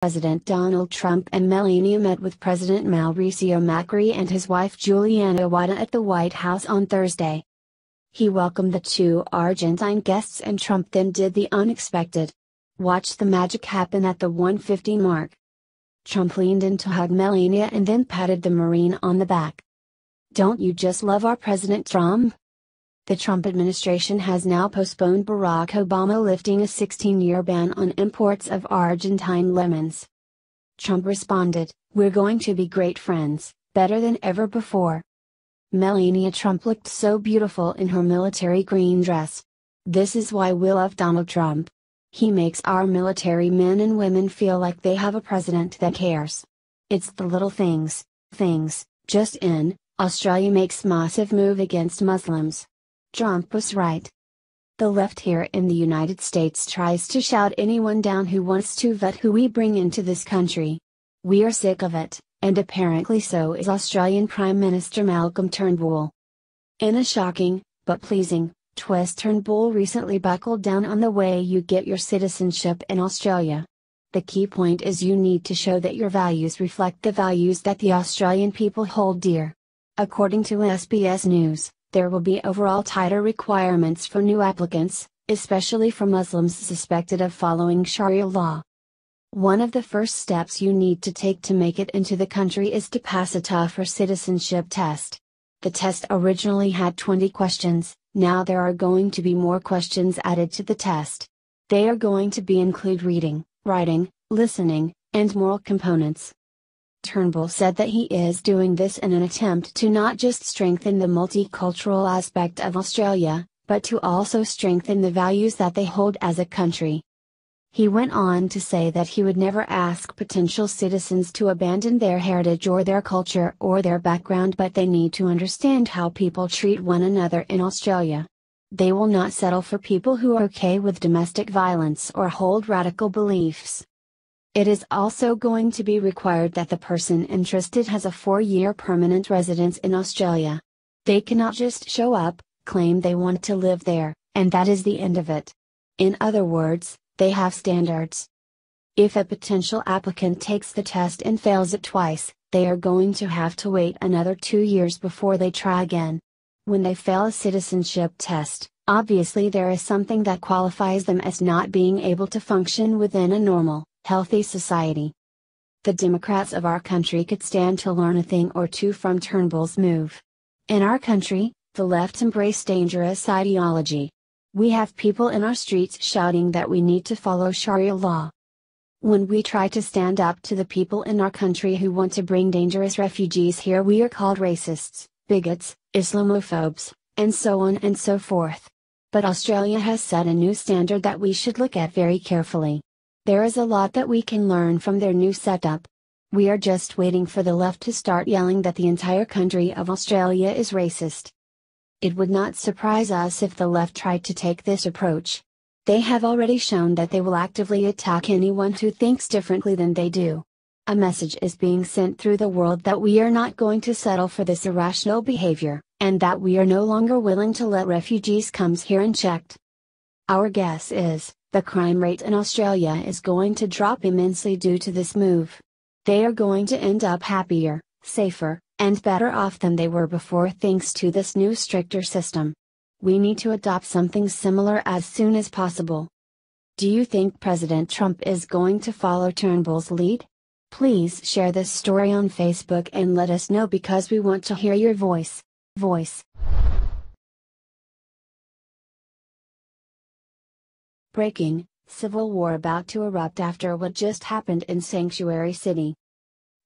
President Donald Trump and Melania met with President Mauricio Macri and his wife Juliana Awada at the White House on Thursday. He welcomed the two Argentine guests and Trump then did the unexpected. Watch the magic happen at the 1:50 mark. Trump leaned in to hug Melania and then patted the Marine on the back. "Don't you just love our President Trump?" The Trump administration has now postponed Barack Obama lifting a 16-year ban on imports of Argentine lemons. Trump responded, "We're going to be great friends, better than ever before." Melania Trump looked so beautiful in her military green dress. "This is why we love Donald Trump. He makes our military men and women feel like they have a president that cares. It's the little things. Just in, Australia makes massive move against Muslims. Trump was right. The left here in the United States tries to shout anyone down who wants to vet who we bring into this country. We are sick of it, and apparently so is Australian Prime Minister Malcolm Turnbull." In a shocking, but pleasing, twist, Turnbull recently buckled down on the way you get your citizenship in Australia. "The key point is you need to show that your values reflect the values that the Australian people hold dear." According to SBS News, there will be overall tighter requirements for new applicants, especially for Muslims suspected of following Sharia law. One of the first steps you need to take to make it into the country is to pass a tougher citizenship test. The test originally had 20 questions, now there are going to be more questions added to the test. They are going to include reading, writing, listening, and moral components. Turnbull said that he is doing this in an attempt to not just strengthen the multicultural aspect of Australia, but to also strengthen the values that they hold as a country. He went on to say that he would never ask potential citizens to abandon their heritage or their culture or their background, but they need to understand how people treat one another in Australia. They will not settle for people who are okay with domestic violence or hold radical beliefs. It is also going to be required that the person interested has a 4-year permanent residence in Australia. They cannot just show up, claim they want to live there, and that is the end of it. In other words, they have standards. If a potential applicant takes the test and fails it twice, they are going to have to wait another 2 years before they try again. When they fail a citizenship test, obviously there is something that qualifies them as not being able to function within a normal, healthy society. The Democrats of our country could stand to learn a thing or two from Turnbull's move. In our country, the left embrace dangerous ideology. We have people in our streets shouting that we need to follow Sharia law. When we try to stand up to the people in our country who want to bring dangerous refugees here, we are called racists, bigots, Islamophobes, and so on and so forth. But Australia has set a new standard that we should look at very carefully. There is a lot that we can learn from their new setup. We are just waiting for the left to start yelling that the entire country of Australia is racist. It would not surprise us if the left tried to take this approach. They have already shown that they will actively attack anyone who thinks differently than they do. A message is being sent through the world that we are not going to settle for this irrational behavior, and that we are no longer willing to let refugees come here unchecked. Our guess is, the crime rate in Australia is going to drop immensely due to this move. They are going to end up happier, safer, and better off than they were before thanks to this new stricter system. We need to adopt something similar as soon as possible. Do you think President Trump is going to follow Turnbull's lead? Please share this story on Facebook and let us know because we want to hear your voice. Breaking, civil war about to erupt after what just happened in Sanctuary City.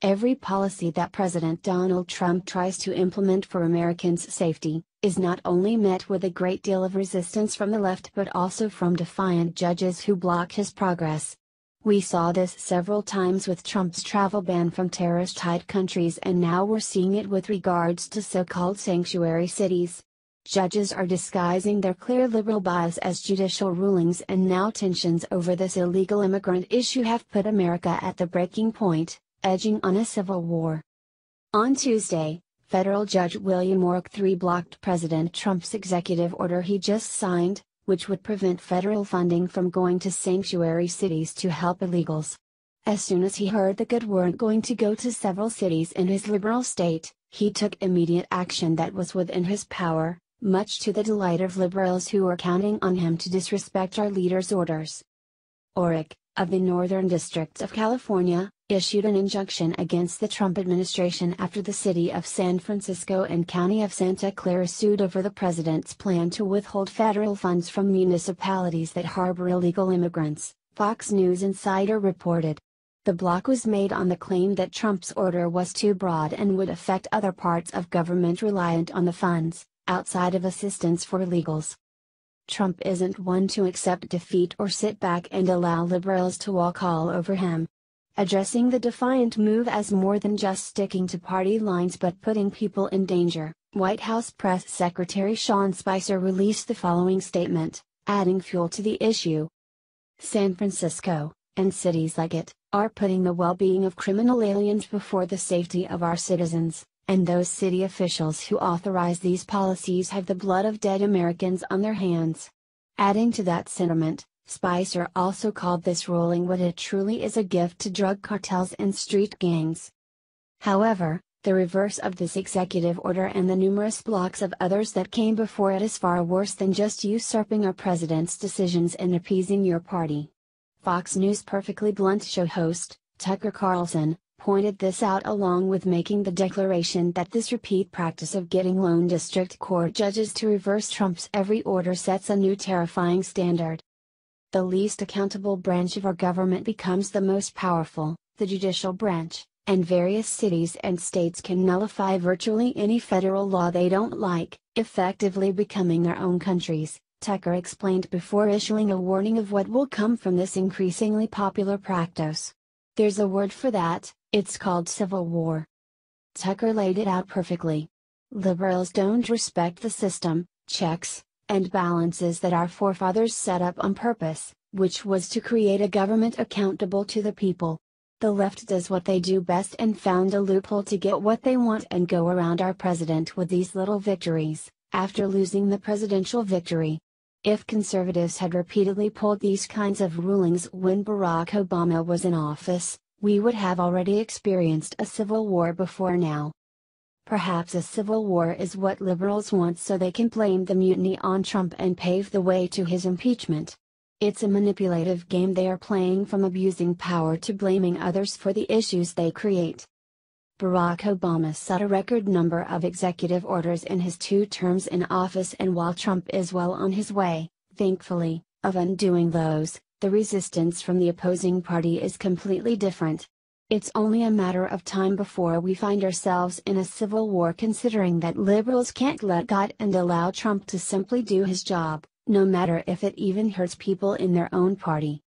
Every policy that President Donald Trump tries to implement for Americans' safety, is not only met with a great deal of resistance from the left but also from defiant judges who block his progress. We saw this several times with Trump's travel ban from terrorist-hit countries, and now we're seeing it with regards to so-called sanctuary cities. Judges are disguising their clear liberal bias as judicial rulings, and now tensions over this illegal immigrant issue have put America at the breaking point, edging on a civil war. On Tuesday, Federal Judge William Ork III blocked President Trump's executive order he just signed, which would prevent federal funding from going to sanctuary cities to help illegals. As soon as he heard the good weren't going to go to several cities in his liberal state, he took immediate action that was within his power, much to the delight of liberals who were counting on him to disrespect our leader's orders. ORIC, of the Northern District of California, issued an injunction against the Trump administration after the city of San Francisco and county of Santa Clara sued over the president's plan to withhold federal funds from municipalities that harbor illegal immigrants, Fox News Insider reported. The block was made on the claim that Trump's order was too broad and would affect other parts of government reliant on the funds, outside of assistance for illegals. Trump isn't one to accept defeat or sit back and allow liberals to walk all over him. Addressing the defiant move as more than just sticking to party lines but putting people in danger, White House Press Secretary Sean Spicer released the following statement, adding fuel to the issue. San Francisco, and cities like it, are putting the well-being of criminal aliens before the safety of our citizens, and those city officials who authorize these policies have the blood of dead Americans on their hands. Adding to that sentiment, Spicer also called this ruling what it truly is, a gift to drug cartels and street gangs. However, the reverse of this executive order and the numerous blocks of others that came before it is far worse than just usurping our president's decisions and appeasing your party. Fox News Perfectly Blunt show host, Tucker Carlson, pointed this out along with making the declaration that this repeat practice of getting lone district court judges to reverse Trump's every order sets a new terrifying standard. The least accountable branch of our government becomes the most powerful, the judicial branch, and various cities and states can nullify virtually any federal law they don't like, effectively becoming their own countries, Tucker explained before issuing a warning of what will come from this increasingly popular practice. There's a word for that, it's called civil war. Tucker laid it out perfectly. Liberals don't respect the system, checks, and balances that our forefathers set up on purpose, which was to create a government accountable to the people. The left does what they do best and found a loophole to get what they want and go around our president with these little victories, after losing the presidential victory. If conservatives had repeatedly pulled these kinds of rulings when Barack Obama was in office, we would have already experienced a civil war before now. Perhaps a civil war is what liberals want so they can blame the mutiny on Trump and pave the way to his impeachment. It's a manipulative game they are playing, from abusing power to blaming others for the issues they create. Barack Obama set a record number of executive orders in his 2 terms in office, and while Trump is well on his way, thankfully, of undoing those, the resistance from the opposing party is completely different. It's only a matter of time before we find ourselves in a civil war, considering that liberals can't let God and allow Trump to simply do his job, no matter if it even hurts people in their own party.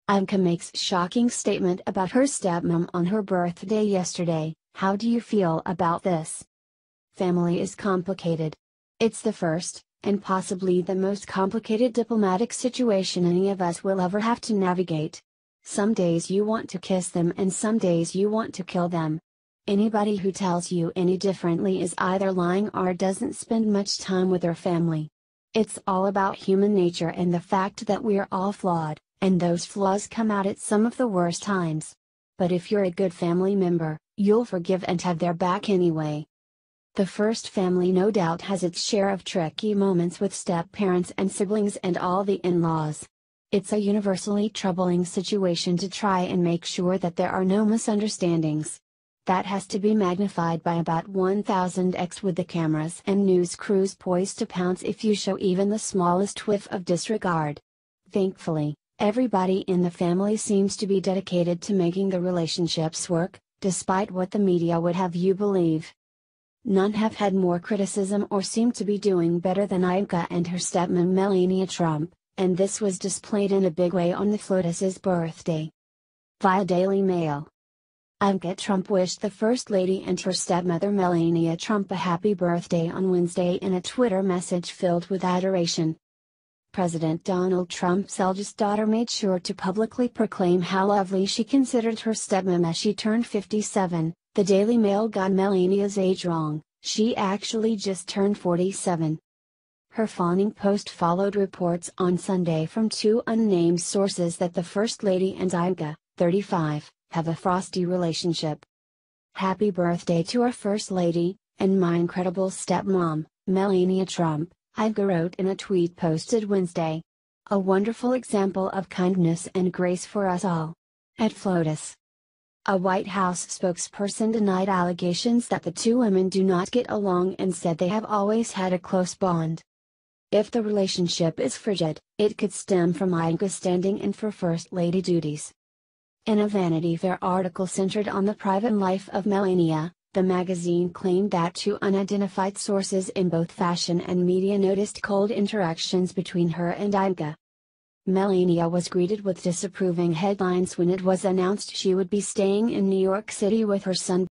Ivanka makes shocking statement about her stepmom on her birthday yesterday. How do you feel about this? Family is complicated. It's the first, and possibly the most complicated diplomatic situation any of us will ever have to navigate. Some days you want to kiss them and some days you want to kill them. Anybody who tells you any differently is either lying or doesn't spend much time with their family. It's all about human nature and the fact that we're all flawed, and those flaws come out at some of the worst times. But if you're a good family member, you'll forgive and have their back anyway. The first family no doubt has its share of tricky moments with step-parents and siblings and all the in-laws. It's a universally troubling situation to try and make sure that there are no misunderstandings. That has to be magnified by about 1000x with the cameras and news crews poised to pounce if you show even the smallest whiff of disregard. Thankfully, everybody in the family seems to be dedicated to making the relationships work, despite what the media would have you believe. None have had more criticism or seem to be doing better than Ivanka and her stepmom Melania Trump, and this was displayed in a big way on the Flotus's birthday. Via Daily Mail. Ivanka Trump wished the First Lady and her stepmother Melania Trump a happy birthday on Wednesday in a Twitter message filled with adoration. President Donald Trump's eldest daughter made sure to publicly proclaim how lovely she considered her stepmom as she turned 57. The Daily Mail got Melania's age wrong, she actually just turned 47. Her fawning post followed reports on Sunday from two unnamed sources that the First Lady and Iga, 35, have a frosty relationship. "Happy birthday to our First Lady, and my incredible stepmom, Melania Trump," Iga wrote in a tweet posted Wednesday. "A wonderful example of kindness and grace for us all. At FLOTUS." A White House spokesperson denied allegations that the two women do not get along and said they have always had a close bond. If the relationship is frigid, it could stem from Iga's standing in for First Lady duties. In a Vanity Fair article centered on the private life of Melania, the magazine claimed that two unidentified sources in both fashion and media noticed cold interactions between her and Iga. Melania was greeted with disapproving headlines when it was announced she would be staying in New York City with her son